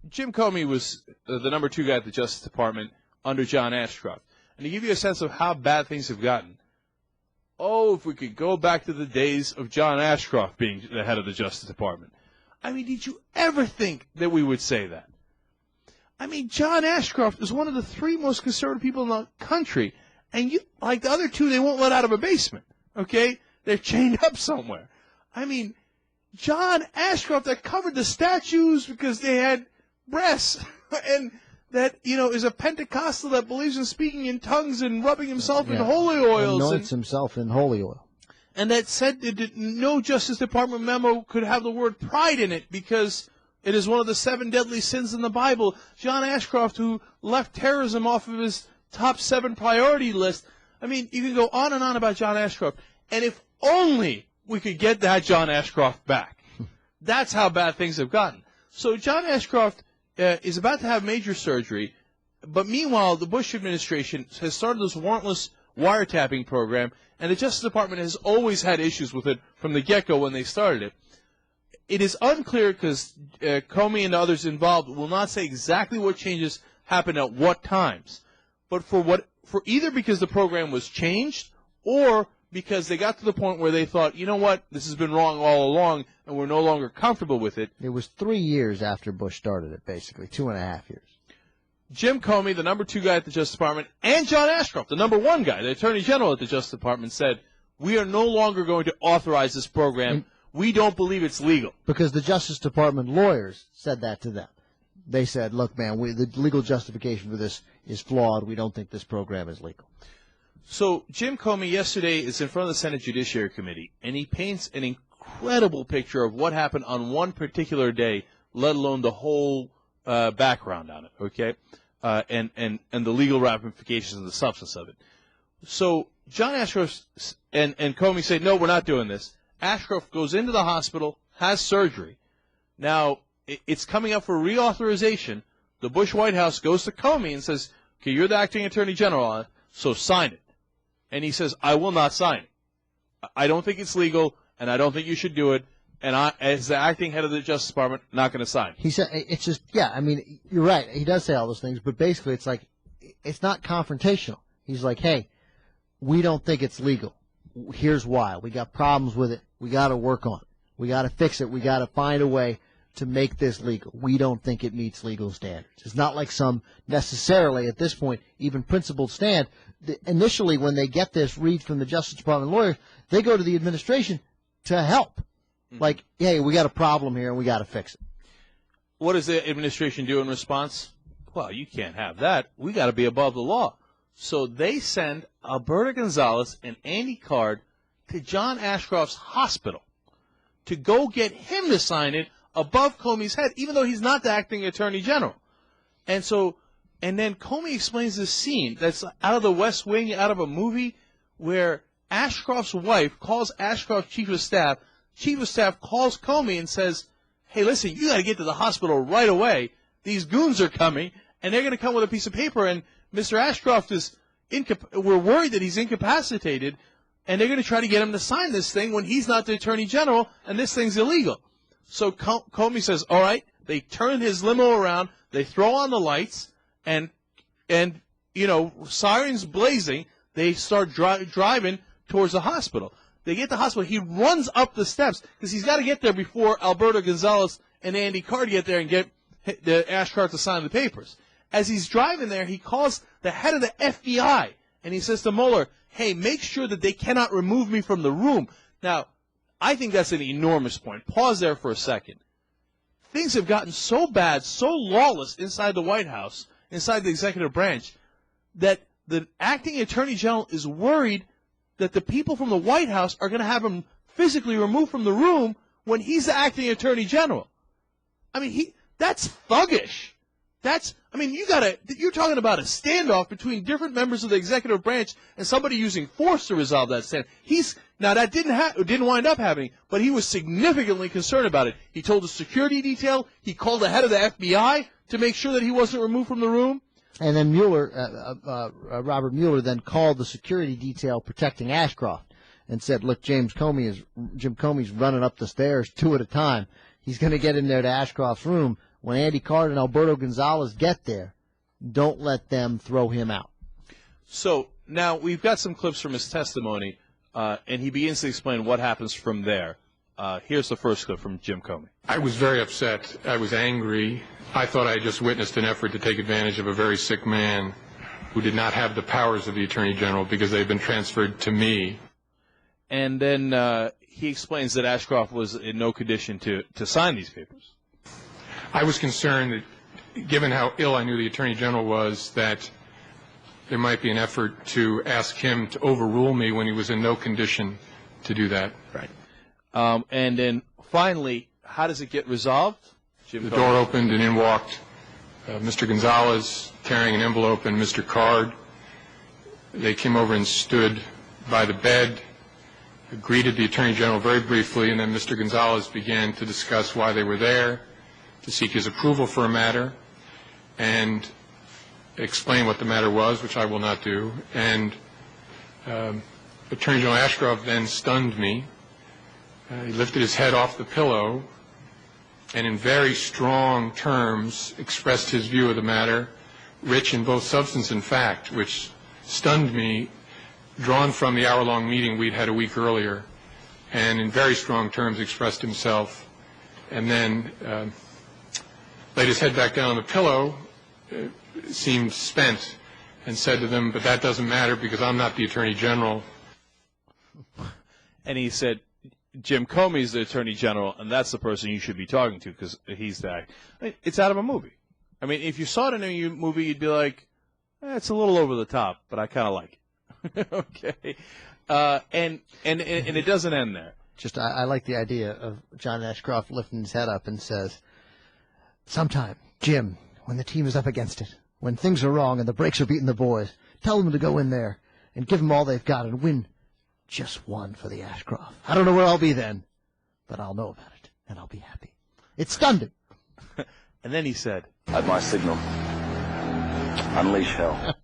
Jim Comey was the number 2 guy at the Justice Department under John Ashcroft. And to give you a sense of how bad things have gotten, if we could go back to the days of John Ashcroft being the head of the Justice Department. I mean, did you ever think that we would say that? I mean, John Ashcroft is one of the 3 most conservative people in the country. And like the other 2, they won't let out of a basement, okay? They're chained up somewhere. I mean, John Ashcroft that covered the statues because they had breasts and that, is a Pentecostal that believes in speaking in tongues and rubbing himself in holy oils. Anoints himself in holy oil. And that said that no Justice Department memo could have the word pride in it because it is one of the 7 deadly sins in the Bible. John Ashcroft, who left terrorism off of his top 7 priority list. I mean, you can go on and on about John Ashcroft. And if only we could get that John Ashcroft back. That's how bad things have gotten. So John Ashcroft is about to have major surgery. But meanwhile, the Bush administration has started this warrantless wiretapping program. And the Justice Department has always had issues with it from the get-go when they started it. It is unclear because Comey and others involved will not say exactly what changes happened at what times. But for either because the program was changed or because they got to the point where they thought, you know what, this has been wrong all along and we're no longer comfortable with it. It was 3 years after Bush started it, basically, 2.5 years. Jim Comey, the number 2 guy at the Justice Department, and John Ashcroft, the number 1 guy, the Attorney General at the Justice Department, said, we are no longer going to authorize this program. We don't believe it's legal. Because the Justice Department lawyers said that to them. They said, look, man, the legal justification for this is flawed. We don't think this program is legal. So Jim Comey yesterday is in front of the Senate Judiciary Committee, and he paints an incredible picture of what happened on one particular day, let alone the whole background on it, okay, and the legal ramifications and the substance of it. So John Ashcroft and Comey say, no, we're not doing this. Ashcroft goes into the hospital, has surgery. Now, it's coming up for reauthorization. The Bush White House goes to Comey and says, okay, you're the acting Attorney General on it, so sign it. And he says, I will not sign it. I don't think it's legal, and I don't think you should do it. And I, as the acting head of the Justice Department, not going to sign. He said, it's just, yeah, I mean, you're right. He does say all those things, but basically it's like, it's not confrontational. He's like, hey, we don't think it's legal. Here's why. We got problems with it. We got to work on it. We got to fix it. We got to find a way to make this legal. We don't think it meets legal standards. It's not like some necessarily, at this point, even principled stand. Initially, when they get this read from the Justice Department lawyers, they go to the administration to help. Like, hey, we got a problem here and we got to fix it. What does the administration do in response? Well, you can't have that. We got to be above the law. So they send Alberta Gonzales and Andy Card to John Ashcroft's hospital to go get him to sign it above Comey's head, even though he's not the acting Attorney General. And then Comey explains this scene that's out of the West Wing, out of a movie, where Ashcroft's wife calls Ashcroft's chief of staff. Chief of staff calls Comey and says, hey, listen, you got to get to the hospital right away. These goons are coming, and they're going to come with a piece of paper, and Mr. Ashcroft is we're worried that he's incapacitated, and they're going to try to get him to sign this thing when he's not the Attorney General, and this thing's illegal. So Comey says, all right. They turn his limo around, they throw on the lights, and sirens blazing, they start driving towards the hospital. They get to the hospital. He runs up the steps because he's got to get there before Alberta Gonzales and Andy Card get there and get the Ashcroft to sign the papers. As he's driving there, he calls the head of the FBI, and he says to Mueller, hey, make sure that they cannot remove me from the room. Now, I think that's an enormous point. Pause there for a second. Things have gotten so bad, so lawless inside the White House, inside the executive branch, that the acting Attorney General is worried that the people from the White House are going to have him physically removed from the room when he's the acting Attorney General. I mean, that's thuggish. You're talking about a standoff between different members of the executive branch and somebody using force to resolve that stand. That didn't wind up happening, but he was significantly concerned about it. He told the security detail, he called the head of the FBI to make sure that he wasn't removed from the room. And then Robert Mueller then called the security detail protecting Ashcroft and said, look, Jim Comey's running up the stairs 2 at a time. He's going to get in there to Ashcroft's room. when Andy Card and Alberto Gonzales get there, don't let them throw him out. So now we've got some clips from his testimony, and he begins to explain what happens from there. Here's the first clip from Jim Comey. I was very upset. I was angry. I thought I had just witnessed an effort to take advantage of a very sick man who did not have the powers of the Attorney General because they had been transferred to me. And then he explains that Ashcroft was in no condition to sign these papers. I was concerned that, given how ill I knew the Attorney General was, that there might be an effort to ask him to overrule me when he was in no condition to do that. Right. And then finally, how does it get resolved? The door opened and in walked Mr. Gonzales carrying an envelope and Mr. Card. They came over and stood by the bed, greeted the Attorney General very briefly, and then Mr. Gonzales began to discuss why they were there, to seek his approval for a matter, and explain what the matter was, which I will not do. And Attorney General Ashcroft then stunned me. He lifted his head off the pillow and in very strong terms expressed his view of the matter, rich in both substance and fact, which stunned me, drawn from the hour-long meeting we'd had a week earlier, and in very strong terms expressed himself, and then laid his head back down on the pillow, seemed spent, and said to them, "But that doesn't matter because I'm not the Attorney General." And he said, Jim Comey's the Attorney General, and that's the person you should be talking to because he's that. It's out of a movie. I mean, if you saw it in a movie, you'd be like, it's a little over the top, but I kind of like it. Okay. And it doesn't end there. Just I like the idea of John Ashcroft lifting his head up and says, "Sometime, Jim, when the team is up against it, when things are wrong and the brakes are beating the boys, tell them to go in there and give them all they've got and win just one for the Ashcroft. I don't know where I'll be then, but I'll know about it, and I'll be happy." It stunned him. And then he said, At my signal, unleash hell.